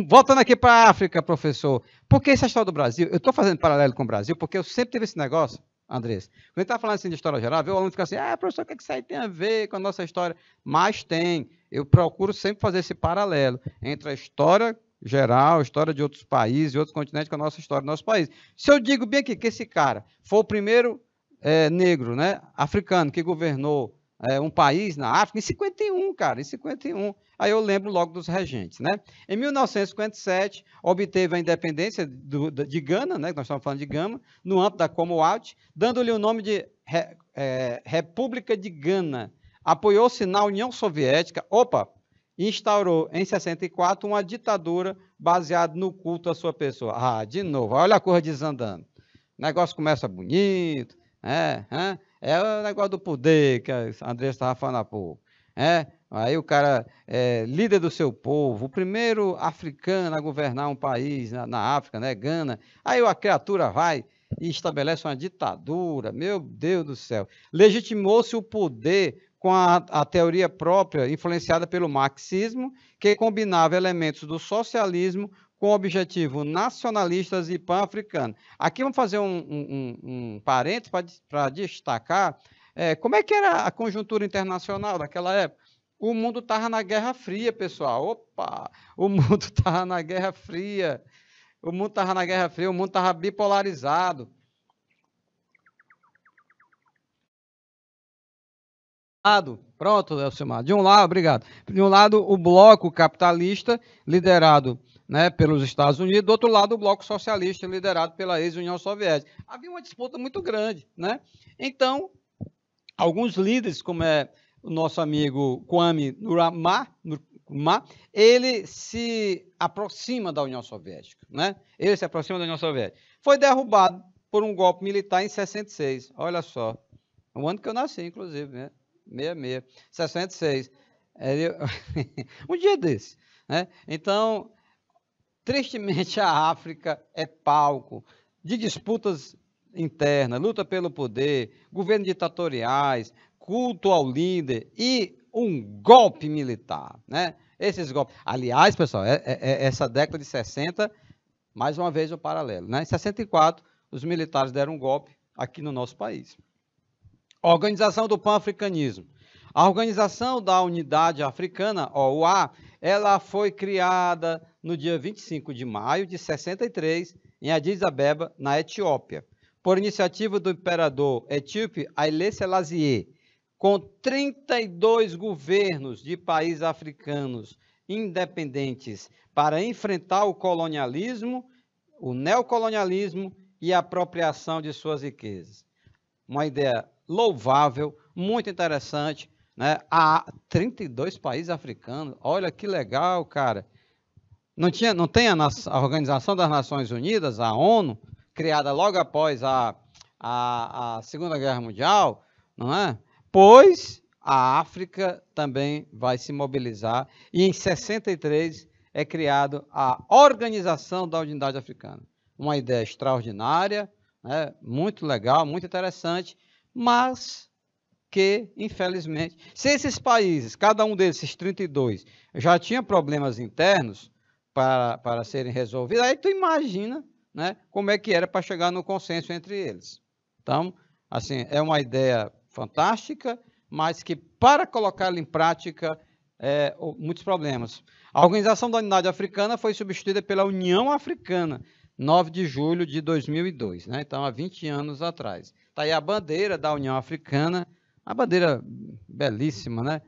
Voltando aqui para a África, professor. Por que essa história do Brasil? Eu estou fazendo paralelo com o Brasil, porque eu sempre tive esse negócio, Andrés. Quando a gente está falando assim de história geral, o aluno fica assim, professor, o que isso aí tem a ver com a nossa história? Mas tem. Eu procuro sempre fazer esse paralelo entre a história geral, a história de outros países, de outros continentes, com a nossa história do nosso país. Se eu digo bem aqui que esse cara foi o primeiro negro, né, africano, que governou um país na África, em 51, cara, em 51. Aí eu lembro logo dos regentes, né? Em 1957, obteve a independência de Gana, né, que nós estamos falando de Gana, no âmbito da Commonwealth, dando-lhe o nome de República de Gana. Apoiou-se na União Soviética, e instaurou em 64 uma ditadura baseada no culto à sua pessoa. De novo, olha a coisa desandando. O negócio começa bonito, é o negócio do poder que a Andressa estava falando há pouco. Aí o cara é líder do seu povo, o primeiro africano a governar um país na África, né, Gana. Aí a criatura vai e estabelece uma ditadura, meu Deus do céu. Legitimou-se o poder com a teoria própria, influenciada pelo marxismo, que combinava elementos do socialismo com objetivo nacionalistas e pan-africano. Aqui vamos fazer um parênteses para destacar como é que era a conjuntura internacional daquela época. O mundo estava na Guerra Fria, pessoal. O mundo estava na Guerra Fria. O mundo estava na Guerra Fria, o mundo estava bipolarizado. Pronto, Elcimar. De um lado, obrigado. De um lado, o bloco capitalista, liderado, né, pelos Estados Unidos, do outro lado, o bloco socialista, liderado pela ex-União Soviética. Havia uma disputa muito grande, né? Então, alguns líderes, como o nosso amigo Kwame Nkrumah, ele se aproxima da União Soviética, né? Ele se aproxima da União Soviética. Foi derrubado por um golpe militar em 66. Olha só. O ano que eu nasci, inclusive, né? 66. Um dia desse, né? Então, tristemente, a África é palco de disputas internas, luta pelo poder, governos ditatoriais, culto ao líder e um golpe militar, né? Esses golpes. Aliás, pessoal, essa década de 60, mais uma vez o paralelo, né? Em 64, os militares deram um golpe aqui no nosso país. Organização do Pan-Africanismo. A Organização da Unidade Africana, OUA, ela foi criada no dia 25 de maio de 63, em Addis Abeba, na Etiópia, por iniciativa do imperador etíope Haile Selassie, com 32 governos de países africanos independentes para enfrentar o colonialismo, o neocolonialismo e a apropriação de suas riquezas. Uma ideia louvável, muito interessante, né, a 32 países africanos. Olha que legal, cara. Não tem a Organização das Nações Unidas, a ONU, criada logo após a Segunda Guerra Mundial, não é? Pois a África também vai se mobilizar e em 63 é criado a Organização da Unidade Africana. Uma ideia extraordinária, né? Muito legal, muito interessante, mas que, infelizmente, se esses países, cada um desses 32, já tinha problemas internos para serem resolvidos, aí tu imagina, né, como é que era para chegar no consenso entre eles. Então, assim, é uma ideia fantástica, mas que para colocá-la em prática, muitos problemas. A Organização da Unidade Africana foi substituída pela União Africana, 9 de julho de 2002, né? Então, há 20 anos atrás. Está aí a bandeira da União Africana, a bandeira belíssima, né?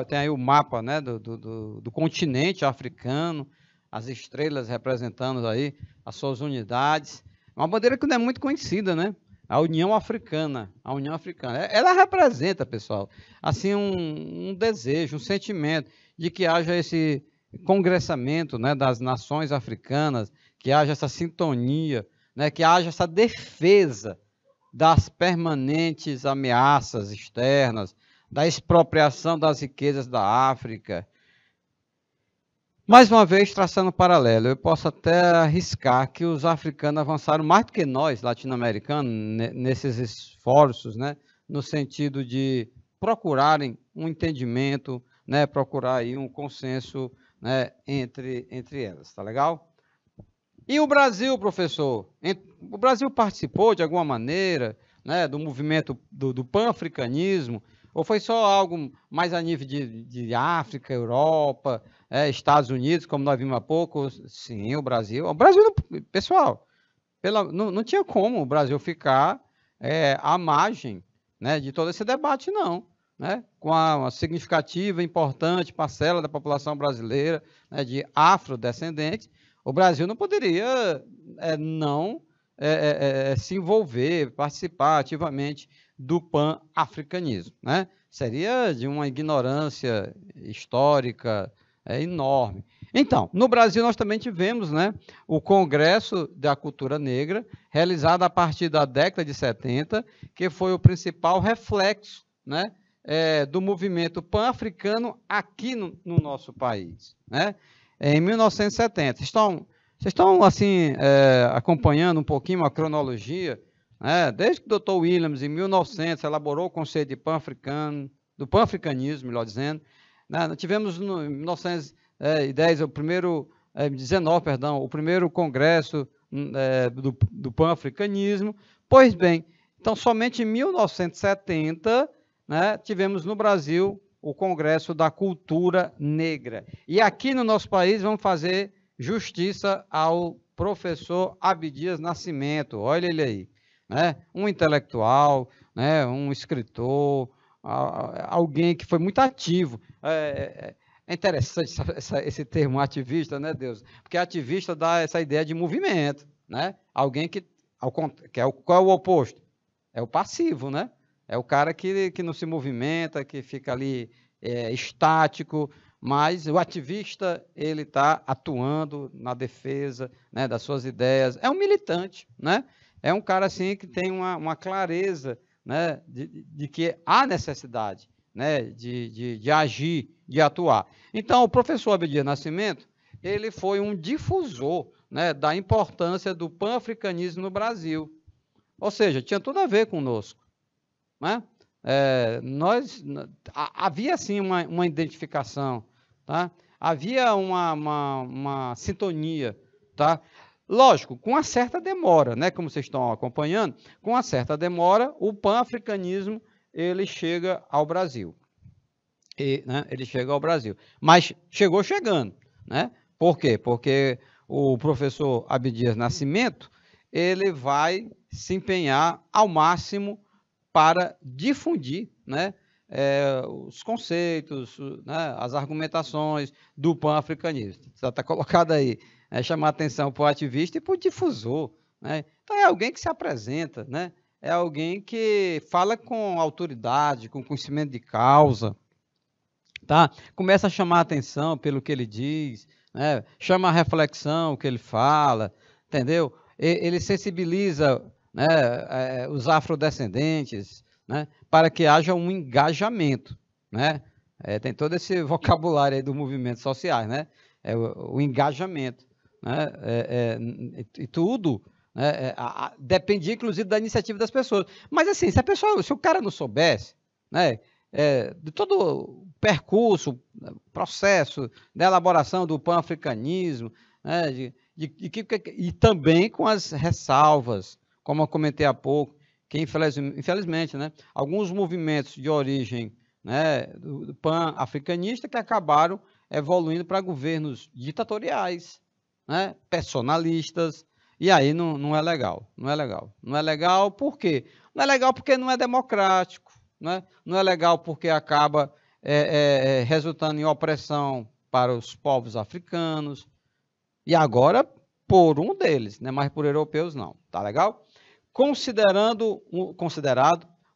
Tem aí o mapa, né, do continente africano, as estrelas representando aí as suas unidades. Uma bandeira que não é muito conhecida, né? A União Africana. A União Africana. Ela representa, pessoal, assim, um desejo, um sentimento de que haja esse congressamento, né, das nações africanas, que haja essa sintonia, né, que haja essa defesa das permanentes ameaças externas, da expropriação das riquezas da África. Mais uma vez, traçando um paralelo, eu posso até arriscar que os africanos avançaram mais do que nós, latino-americanos, nesses esforços, né, no sentido de procurarem um entendimento, né, procurar aí um consenso, né, entre elas, tá legal? E o Brasil, professor? O Brasil participou, de alguma maneira, né, do movimento do pan-africanismo, ou foi só algo mais a nível de África, Europa, Estados Unidos, como nós vimos há pouco? Sim, o Brasil, pessoal, não tinha como o Brasil ficar à margem, né, de todo esse debate, não. Né, com uma significativa, importante parcela da população brasileira, né, de afrodescendentes, o Brasil não poderia não se envolver, participar ativamente do pan-africanismo, né? Seria de uma ignorância histórica enorme. Então, no Brasil nós também tivemos, né, o Congresso da Cultura Negra, realizado a partir da década de 70, que foi o principal reflexo, né, do movimento pan-africano aqui no nosso país, né? Em 1970. Vocês estão assim, acompanhando um pouquinho a cronologia, né? Desde que o Dr. Williams, em 1900, elaborou o conceito de do pan-africanismo, melhor dizendo, né? Nós tivemos em 1910 o primeiro congresso do pan-africanismo. Pois bem, então somente em 1970, né, tivemos no Brasil o Congresso da Cultura Negra. E aqui no nosso país vamos fazer justiça ao professor Abdias Nascimento, olha ele aí, né? Um intelectual, né? Um escritor, alguém que foi muito ativo. É interessante esse termo ativista, né, Deus? Porque ativista dá essa ideia de movimento, né? Alguém qual é o oposto? É o passivo, né? É o cara que não se movimenta, que fica ali estático, mas o ativista, ele está atuando na defesa, né, das suas ideias. É um militante, né? É um cara assim que tem uma clareza, né, de que há necessidade, né, de agir, de atuar. Então, o professor Abdias Nascimento, ele foi um difusor, né, da importância do pan-africanismo no Brasil. Ou seja, tinha tudo a ver conosco, né? Havia sim uma identificação, tá? Havia uma sintonia, tá? Lógico, com uma certa demora, né? Como vocês estão acompanhando, com uma certa demora, o pan-africanismo ele chega ao Brasil. Né, ele chega ao Brasil. Mas chegando, né? Por quê? Porque o professor Abdias Nascimento ele vai se empenhar ao máximo para difundir, né, os conceitos, né, as argumentações do pan-africanismo. Já está colocado aí, chamar atenção para o ativista e para o difusor, né? Então é alguém que se apresenta, né? É alguém que fala com autoridade, com conhecimento de causa, tá? Começa a chamar a atenção pelo que ele diz, né? Chama a reflexão o que ele fala, entendeu? Ele sensibiliza, né, os afrodescendentes, né, para que haja um engajamento, né? Tem todo esse vocabulário aí do movimento sociais, né? O engajamento, né? E tudo, né? Depende inclusive da iniciativa das pessoas. Mas assim, se o cara não soubesse, né, de todo o percurso, processo de elaboração do pan-africanismo, né, e também com as ressalvas, como eu comentei há pouco, que infelizmente, né, alguns movimentos de origem, né, do pan-africanista que acabaram evoluindo para governos ditatoriais, né, personalistas, e aí não é legal, não é legal. Não é legal por quê? Não é legal porque não é democrático, né? Não é legal porque acaba resultando em opressão para os povos africanos, e agora por um deles, né? Mas por europeus não, tá legal? Considerado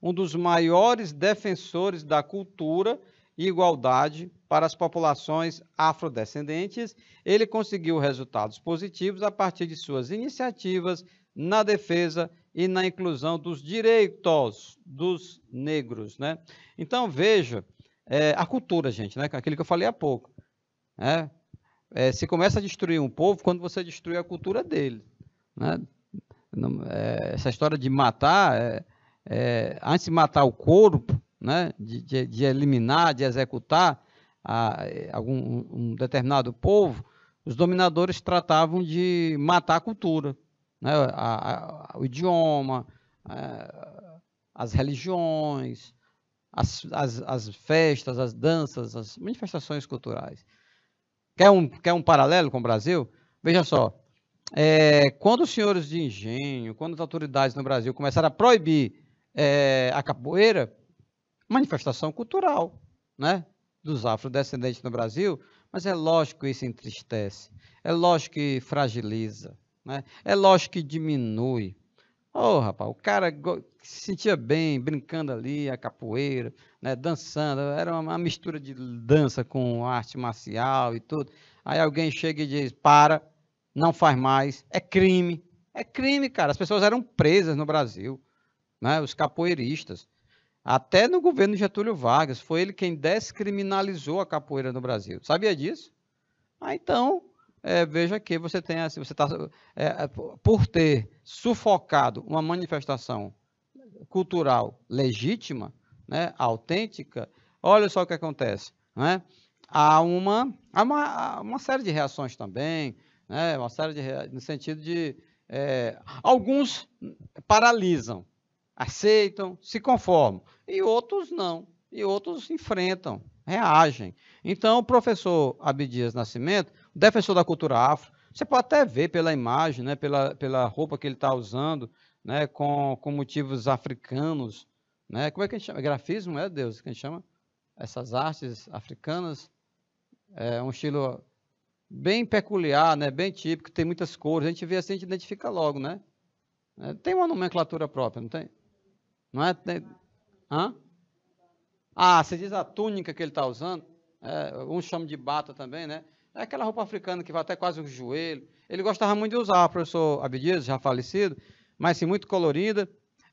um dos maiores defensores da cultura e igualdade para as populações afrodescendentes, ele conseguiu resultados positivos a partir de suas iniciativas na defesa e na inclusão dos direitos dos negros, né? Então, veja, a cultura, gente, né? Aquilo que eu falei há pouco, né? Se começa a destruir um povo quando você destrui a cultura dele, né? Essa história de matar, antes de matar o corpo, né? de eliminar, de executar um determinado povo, os dominadores tratavam de matar a cultura, né? O idioma, as religiões, as festas, as danças, as manifestações culturais. Quer um paralelo com o Brasil? Veja só, quando os senhores de engenho, quando as autoridades no Brasil começaram a proibir a capoeira, manifestação cultural, né, dos afrodescendentes no Brasil, mas é lógico que isso entristece, é lógico que fragiliza, né, é lógico que diminui. Rapaz, o cara se sentia bem brincando ali, a capoeira, né, dançando, era uma mistura de dança com arte marcial e tudo. Aí alguém chega e diz, não faz mais, é crime, cara. As pessoas eram presas no Brasil, né, os capoeiristas. Até no governo Getúlio Vargas, foi ele quem descriminalizou a capoeira no Brasil. Sabia disso? Então, veja que você tem assim, você está por ter sufocado uma manifestação cultural legítima, né, autêntica. Olha só o que acontece, né? Há uma série de reações também, né? Uma série no sentido de alguns paralisam, aceitam, se conformam, e outros não, e outros enfrentam, reagem. Então, o professor Abdias Nascimento, defensor da cultura afro, você pode até ver pela imagem, né, pela roupa que ele está usando, né, com motivos africanos, né? Como é que a gente chama? Grafismo, Deus, que a gente chama? Essas artes africanas, um estilo bem peculiar, né, bem típico, tem muitas cores, a gente vê assim, a gente identifica logo, né? Tem uma nomenclatura própria, não tem? Não é? Hã? Você diz a túnica que ele está usando, uns chamam de bata também, né? É aquela roupa africana que vai até quase o joelho. Ele gostava muito de usar, o professor Abdias, já falecido, mas sim, muito colorida,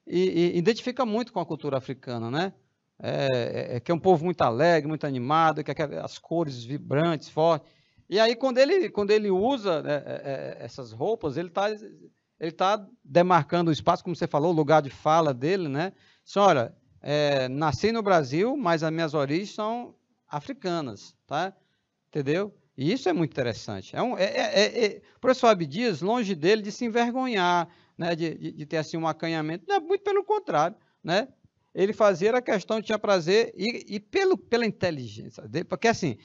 e identifica muito com a cultura africana, né? Que é um povo muito alegre, muito animado, que as cores vibrantes, fortes. E aí, quando ele usa, né, essas roupas, ele está demarcando o espaço, como você falou, o lugar de fala dele, né? Olha, nasci no Brasil, mas as minhas origens são africanas, tá? Entendeu? E isso é muito interessante. O professor Abdias, longe dele de se envergonhar, né, de ter assim um acanhamento, não, muito pelo contrário, né? Ele fazia a questão, tinha prazer e pela inteligência dele, porque assim,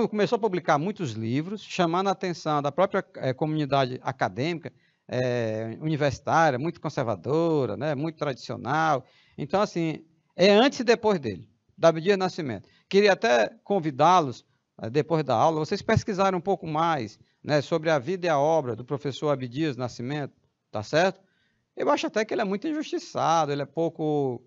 começou a publicar muitos livros, chamando a atenção da própria comunidade acadêmica, universitária, muito conservadora, né, muito tradicional. Então, assim, antes e depois dele, da Abdias Nascimento. Queria até convidá-los, depois da aula, vocês pesquisarem um pouco mais, né, sobre a vida e a obra do professor Abdias Nascimento, tá certo? Eu acho até que ele é muito injustiçado, ele é pouco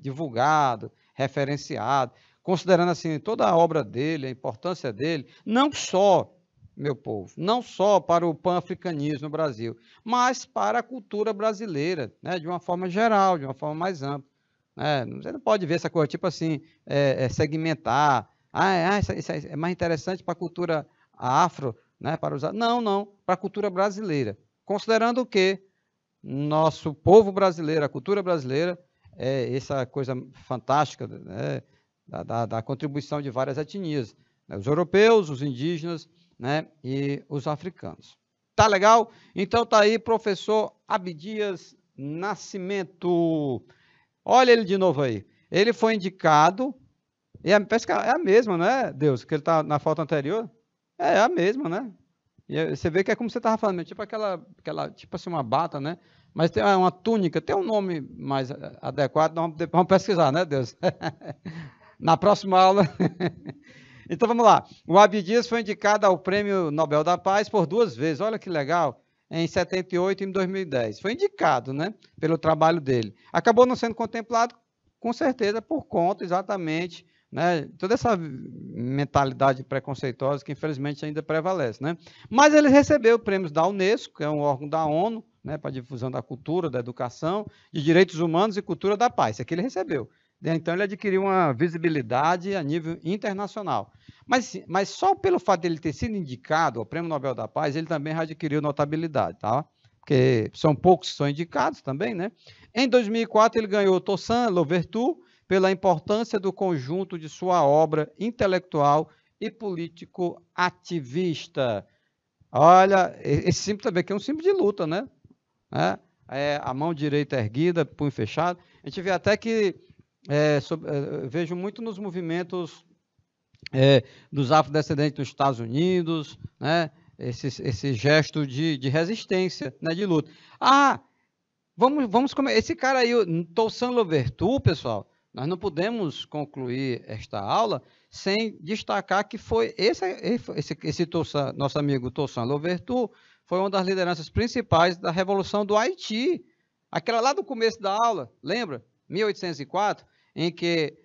divulgado, referenciado, considerando assim toda a obra dele, a importância dele, não só, meu povo, não só para o pan-africanismo no Brasil, mas para a cultura brasileira, né, de uma forma geral, de uma forma mais ampla. Né? Você não pode ver essa coisa, tipo assim, segmentar. Isso é mais interessante para a cultura afro, né, para usar. Não, para a cultura brasileira. Considerando o quê? Nosso povo brasileiro, a cultura brasileira, é essa coisa fantástica, né, da contribuição de várias etnias, né, os europeus, os indígenas, né, e os africanos. Tá legal? Então tá aí, professor Abdias Nascimento. Olha ele de novo aí. Ele foi indicado, e parece que é a mesma, não é, Deus? Que ele está na foto anterior? É a mesma, né? E você vê que é como você estava falando, tipo aquela, tipo assim, uma bata, né? Mas tem uma túnica, tem um nome mais adequado, vamos pesquisar, né, Deus? Na próxima aula. Então vamos lá. O Abdias foi indicado ao Prêmio Nobel da Paz por 2 vezes. Olha que legal. Em 78 e em 2010. Foi indicado, né, pelo trabalho dele. Acabou não sendo contemplado, com certeza, por conta exatamente, né, toda essa mentalidade preconceituosa que infelizmente ainda prevalece, né? Mas ele recebeu prêmios da Unesco, que é um órgão da ONU, né, para a difusão da cultura, da educação, de direitos humanos e cultura da paz. Isso aqui ele recebeu. Então ele adquiriu uma visibilidade a nível internacional. Mas só pelo fato de ele ter sido indicado ao Prêmio Nobel da Paz, ele também adquiriu notabilidade, tá? Porque são poucos que são indicados também, né? Em 2004 ele ganhou o Toussaint Louverture pela importância do conjunto de sua obra intelectual e político ativista. Olha, esse símbolo também aqui é um símbolo de luta, né? A mão direita erguida, punho fechado. A gente vê até que vejo muito nos movimentos dos afrodescendentes nos Estados Unidos, né? Esse gesto de resistência, né? De luta. Vamos começar. Esse cara aí, Toussaint Louverture, pessoal, nós não podemos concluir esta aula sem destacar que foi esse Toussaint, nosso amigo Toussaint Louverture, foi uma das lideranças principais da Revolução do Haiti. Aquela lá do começo da aula, lembra? 1804, em que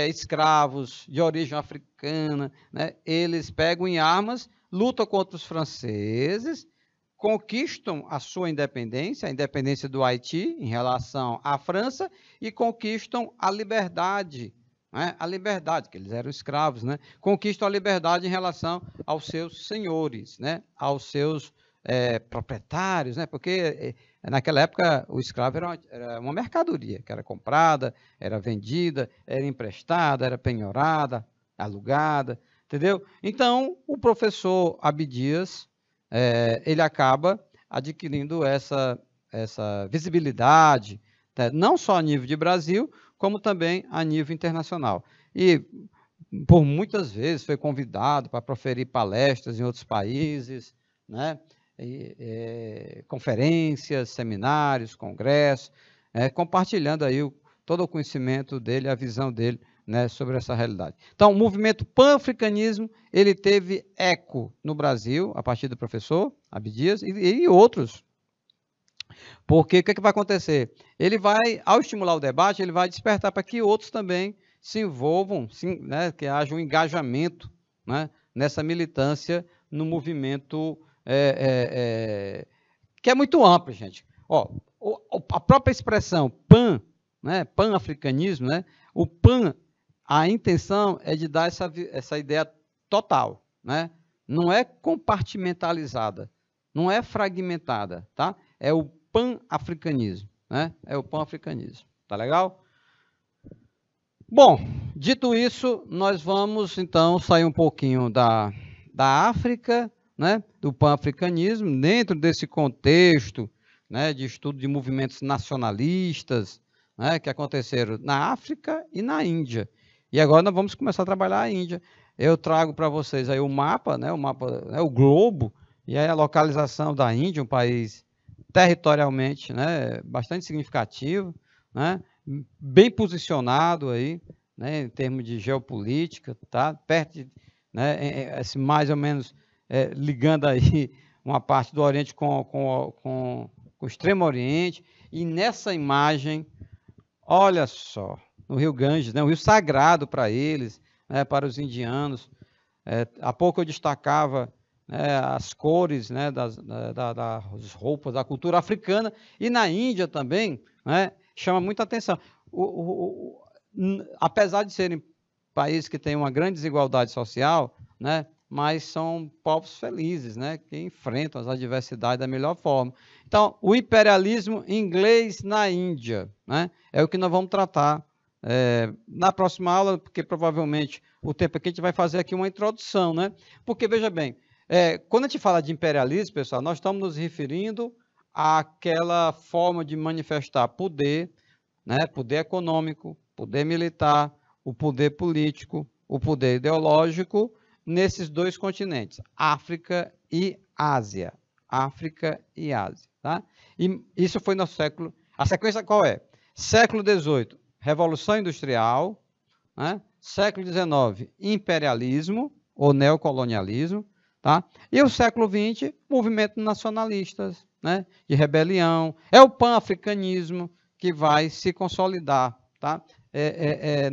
escravos de origem africana, né, eles pegam em armas, lutam contra os franceses, conquistam a sua independência, a independência do Haiti em relação à França, e conquistam a liberdade, né, que eles eram escravos, né, conquistam a liberdade em relação aos seus senhores, né, aos seus proprietários, né, porque naquela época o escravo era uma mercadoria, que era comprada, era vendida, era emprestada, era penhorada, alugada, entendeu? Então, o professor Abdias, ele acaba adquirindo essa visibilidade, né, não só a nível de Brasil, como também a nível internacional. E por muitas vezes foi convidado para proferir palestras em outros países, né? Conferências, seminários, congressos, compartilhando aí todo o conhecimento dele, a visão dele, né, sobre essa realidade. Então, o movimento pan-africanismo, ele teve eco no Brasil, a partir do professor Abdias e outros. Porque o que vai acontecer? Ele vai, ao estimular o debate, ele vai despertar para que outros também se envolvam, né, que haja um engajamento, né, nessa militância no movimento que é muito amplo, gente. A própria expressão pan, né, pan-africanismo, né, o pan, a intenção é de dar essa ideia total, né? Não é compartimentalizada, não é fragmentada, tá? É o pan-africanismo, né? É o pan-africanismo, tá legal? Bom, dito isso, nós vamos então sair um pouquinho da África, né, do pan-africanismo, dentro desse contexto, né, de estudo de movimentos nacionalistas, né, que aconteceram na África e na Índia. E agora nós vamos começar a trabalhar a Índia. Eu trago para vocês aí o mapa, né, o globo, e aí a localização da Índia, um país territorialmente, né, bastante significativo, né, bem posicionado aí, né, em termos de geopolítica, tá? Perto de, né, mais ou menos ligando aí uma parte do Oriente com com o Extremo Oriente, e nessa imagem, olha só, no Rio Ganges, né, o rio sagrado para eles, né, para os indianos. Há pouco eu destacava, né, as cores, né, das roupas da cultura africana, e na Índia também, né, chama muita atenção. Apesar de serem países que têm uma grande desigualdade social, né, mas são povos felizes, né, que enfrentam as adversidades da melhor forma. Então, o imperialismo inglês na Índia, né, é o que nós vamos tratar na próxima aula, porque provavelmente o tempo aqui a gente vai fazer aqui uma introdução, né? Porque, veja bem, quando a gente fala de imperialismo, pessoal, nós estamos nos referindo àquela forma de manifestar poder, né? Poder econômico, poder militar, o poder político, o poder ideológico, nesses dois continentes, África e Ásia. África e Ásia, tá? E isso foi no século... A sequência qual é? Século XVIII, Revolução Industrial, né? Século XIX, imperialismo ou neocolonialismo, tá? E o século XX, movimentos nacionalistas, né? De rebelião. É o pan-africanismo que vai se consolidar, tá?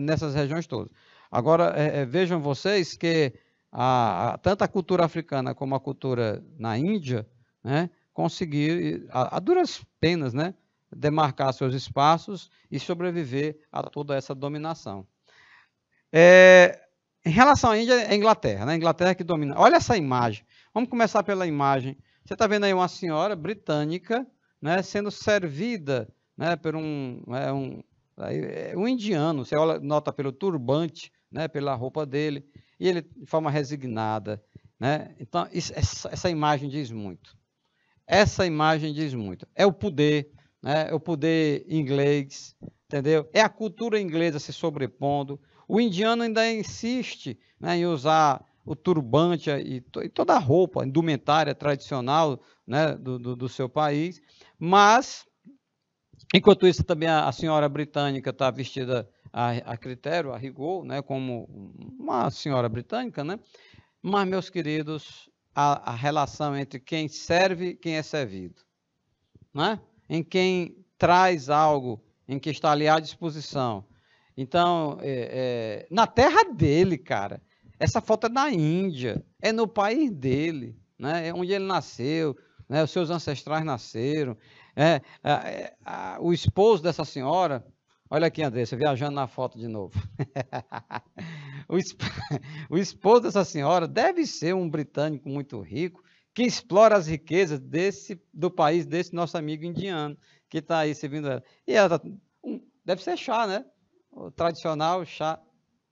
Nessas regiões todas. Agora, vejam vocês que tanto a cultura africana como a cultura na Índia, né, conseguiram, a duras penas, né, demarcar seus espaços e sobreviver a toda essa dominação. Em relação à Índia, é a Inglaterra, né? A Inglaterra que domina. Olha essa imagem. Vamos começar pela imagem. Você está vendo aí uma senhora britânica, né, sendo servida, né, por um indiano. Você nota pelo turbante, né, pela roupa dele, e ele de forma resignada, né? Então, essa imagem diz muito. Essa imagem diz muito. É o poder, né? É o poder inglês, entendeu? É a cultura inglesa se sobrepondo. O indiano ainda insiste, né, em usar o turbante e toda a roupa, a indumentária tradicional, né, do seu país, mas, enquanto isso, também a senhora britânica está vestida a critério, a rigor, né, como uma senhora britânica, né? Mas, meus queridos, a relação entre quem serve e quem é servido, né? Em quem traz algo, em que está ali à disposição. Então, na terra dele, cara, essa foto é da Índia, é no país dele, né? É onde ele nasceu, né? Os seus ancestrais nasceram. O esposo dessa senhora, olha aqui, Andressa, viajando na foto de novo. O esposo dessa senhora deve ser um britânico muito rico, que explora as riquezas do país desse nosso amigo indiano, que está aí servindo ela. E ela deve ser chá, né? O tradicional chá,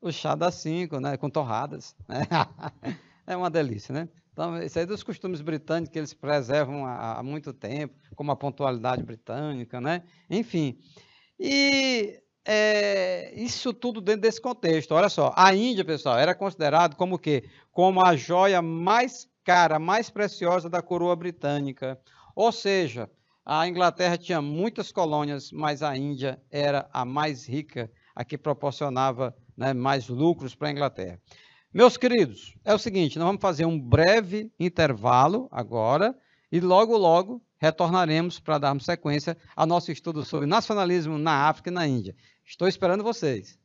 o chá das 5, né? Com torradas. Né? É uma delícia, né? Então, isso aí dos costumes britânicos que eles preservam há muito tempo, como a pontualidade britânica, né? Enfim. E isso tudo dentro desse contexto. Olha só, a Índia, pessoal, era considerado como o quê? Como a joia mais cara, mais preciosa da coroa britânica. Ou seja, a Inglaterra tinha muitas colônias, mas a Índia era a mais rica, a que proporcionava, né, mais lucros para a Inglaterra. Meus queridos, é o seguinte, nós vamos fazer um breve intervalo agora e logo, logo retornaremos para darmos sequência ao nosso estudo sobre nacionalismo na África e na Índia. Estou esperando vocês.